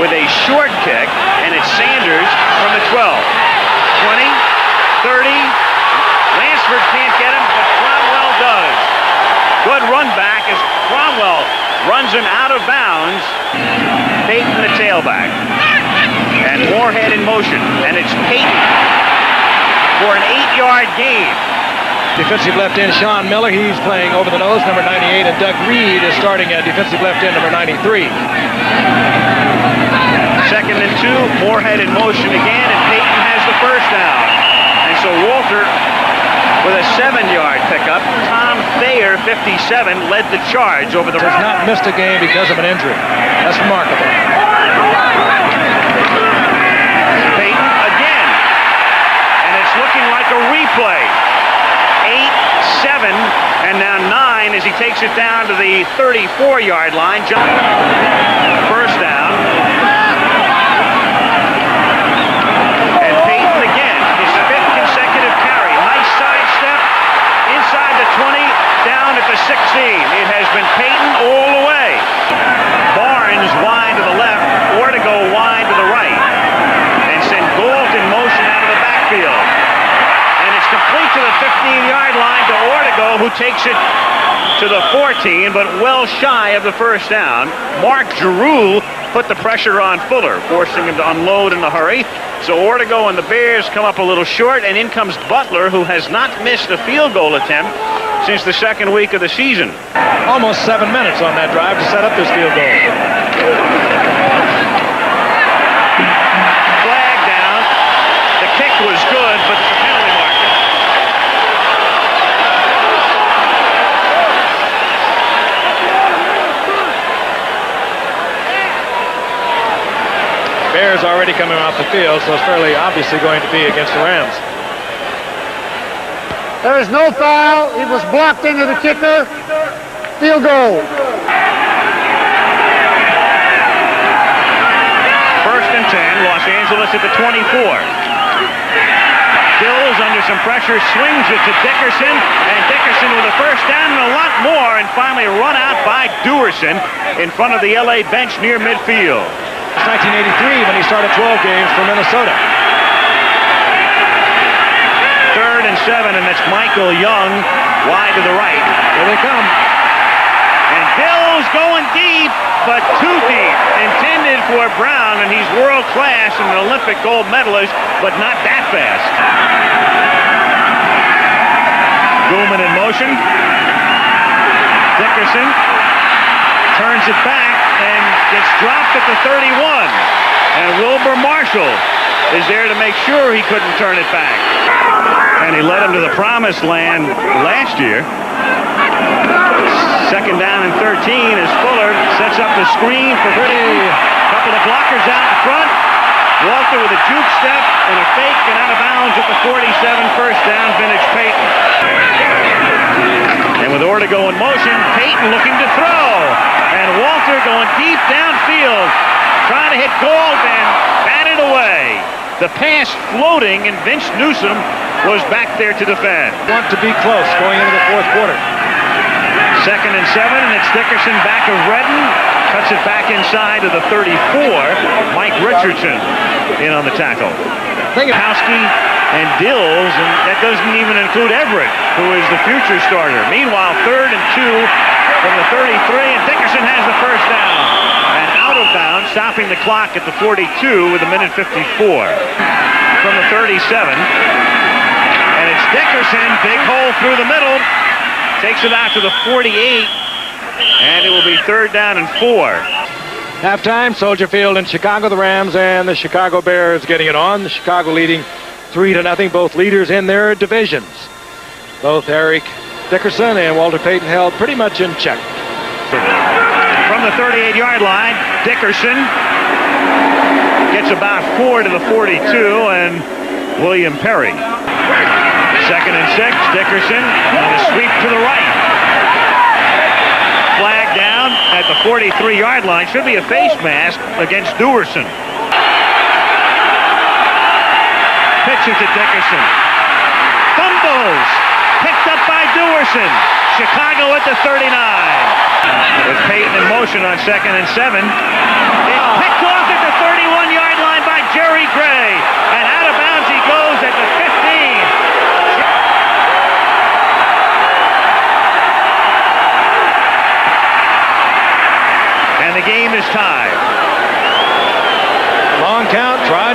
with a short kick, and it's Sanders from the 12. 20, 30. Lansford can't get him, but Cromwell does. Good run back as Cromwell runs him out of bounds. Payton, the tailback. And Moorhead in motion, and it's Payton for an 8-yard gain. Defensive left end Sean Miller, he's playing over the nose, number 98, and Doug Reed is starting at defensive left end, number 93. Second and 2, Moorhead in motion again, and Payton has the first down. And so Walter with a 7-yard pickup. Tom Thayer, 57, led the charge over the... Has not missed a game because of an injury. That's remarkable. Payton again, and it's looking like a replay. 8, 7, and now 9 as he takes it down to the 34-yard line. First down. And Payton again, his 5th consecutive carry. Nice sidestep inside the 20, down at the 16. It has been Payton all the way. Barnes wide to the left, Ortego wide to the right. And send Galt in motion out of the backfield. Complete to the 15-yard line to Ortego, who takes it to the 14, but well shy of the first down. Mark Giroux put the pressure on Fuller, forcing him to unload in a hurry. So Ortego and the Bears come up a little short, and in comes Butler, who has not missed a field goal attempt since the second week of the season. Almost 7 minutes on that drive to set up this field goal. Flag down. The kick was good, but the penalty marker. Bears already coming off the field, so it's fairly obviously going to be against the Rams. There is no foul. It was blocked into the kicker. Field goal. First and 10, Los Angeles at the 24. Dills under some pressure, swings it to Dickerson, and Dickerson with a first down and a lot more, and finally run out by Duerson in front of the LA bench near midfield. 1983 when he started 12 games for Minnesota. Third and 7, and it's Michael Young wide to the right. Here they come. And Dills going deep, but too deep. Intended for Brown, and he's world class and an Olympic gold medalist, but not that fast. Goulman in motion. Dickerson turns it back and gets dropped at the 31. And Wilbur Marshall is there to make sure he couldn't turn it back. And he led him to the promised land last year. Second down and 13 as Fuller sets up the screen for Payton. Couple of blockers out in front. Walter with a juke step and a fake and out of bounds at the 47. First down, vintage Payton. And with Ortego in motion, Payton looking to throw. And Walter going deep downfield, trying to hit Gold and batted away. The pass floating, and Vince Newsom was back there to defend. Want to be close going into the fourth quarter. Second and 7, and it's Dickerson back of Redden. Cuts it back inside to the 34. Mike Richardson in on the tackle. Howski and Dills, and that doesn't even include Everett, who is the future starter. Meanwhile, third and 2 from the 33, and Dickerson has the first down. And out of bounds, stopping the clock at the 42 with a minute 54. From the 37, and it's Dickerson, big hole through the middle. Takes it out to the 48, and it will be third down and 4. Halftime, Soldier Field in Chicago, the Rams and the Chicago Bears getting it on. The Chicago leading 3-0, both leaders in their divisions. Both Eric Dickerson and Walter Payton held pretty much in check. From the 38-yard line, Dickerson gets about 4 to the 42, and William Perry. Second and 6, Dickerson on a sweep to the right. Flag down at the 43-yard line. Should be a face mask against Duerson. Pitch it to Dickerson. Fumbles. Picked up by Duerson. Chicago at the 39. With Payton in motion on second and 7. It's picked off at the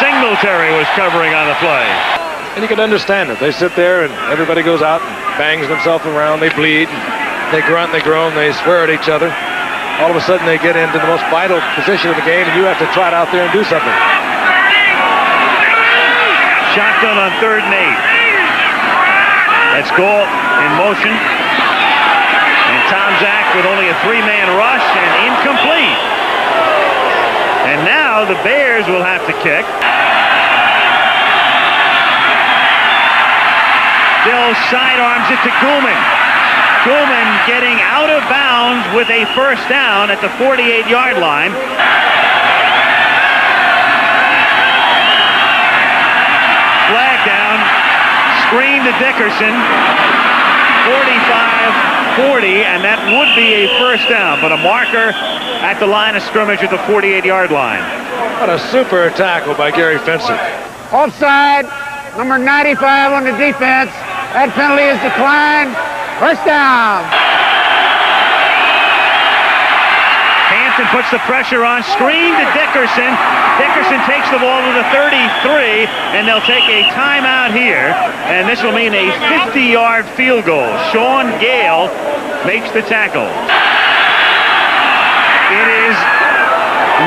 Singletary was covering on the play. And you can understand it. They sit there and everybody goes out and bangs themselves around. They bleed, they grunt, they groan, they swear at each other. All of a sudden they get into the most vital position of the game and you have to trot out there and do something. Shotgun on 3rd and 8. That's Galt in motion. And Tom Zach with only a 3-man rush and incomplete. And now the Bears will have to kick. Bill sidearms it to Goulman. Goulman getting out of bounds with a first down at the 48-yard line. Flag down. Screen to Dickerson. 45-40, and that would be a first down, but a marker at the line of scrimmage at the 48-yard line. What a super tackle by Gary Fencer. Offside, number 95 on the defense. That penalty is declined. First down. Hampton puts the pressure on. Screen to Dickerson. Dickerson takes the ball to the 33, and they'll take a timeout here. And this will mean a 50-yard field goal. Sean Gale makes the tackle. It is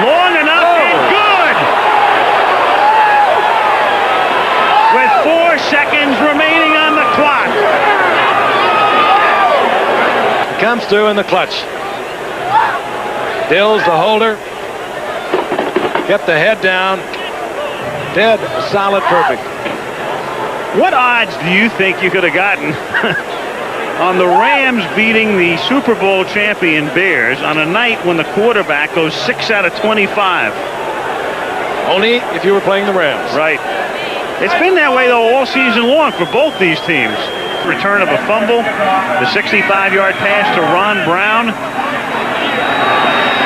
long enough and good. With 4 seconds remaining on the clock. It comes through in the clutch. Dills the holder. Get the head down. Dead, solid, perfect. What odds do you think you could have gotten on the Rams beating the Super Bowl champion Bears on a night when the quarterback goes 6 out of 25? Only if you were playing the Rams. Right. It's been that way, though, all season long for both these teams. Return of a fumble. The 65-yard pass to Ron Brown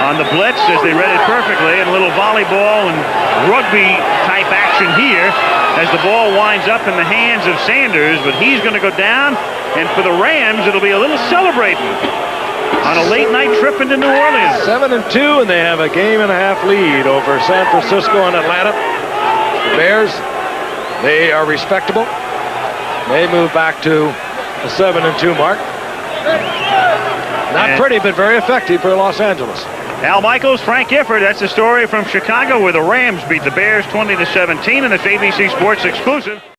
on the blitz as they read it perfectly, and a little volleyball and rugby-type action here as the ball winds up in the hands of Sanders, but he's going to go down, and for the Rams, it'll be a little celebrating on a late-night trip into New Orleans. 7-2, and they have a game-and-a-half lead over San Francisco and Atlanta. The Bears, they are respectable. They move back to a 7-2 mark. Not pretty, but very effective for Los Angeles. Al Michaels, Frank Gifford, that's the story from Chicago where the Rams beat the Bears 20-17 in this ABC Sports exclusive.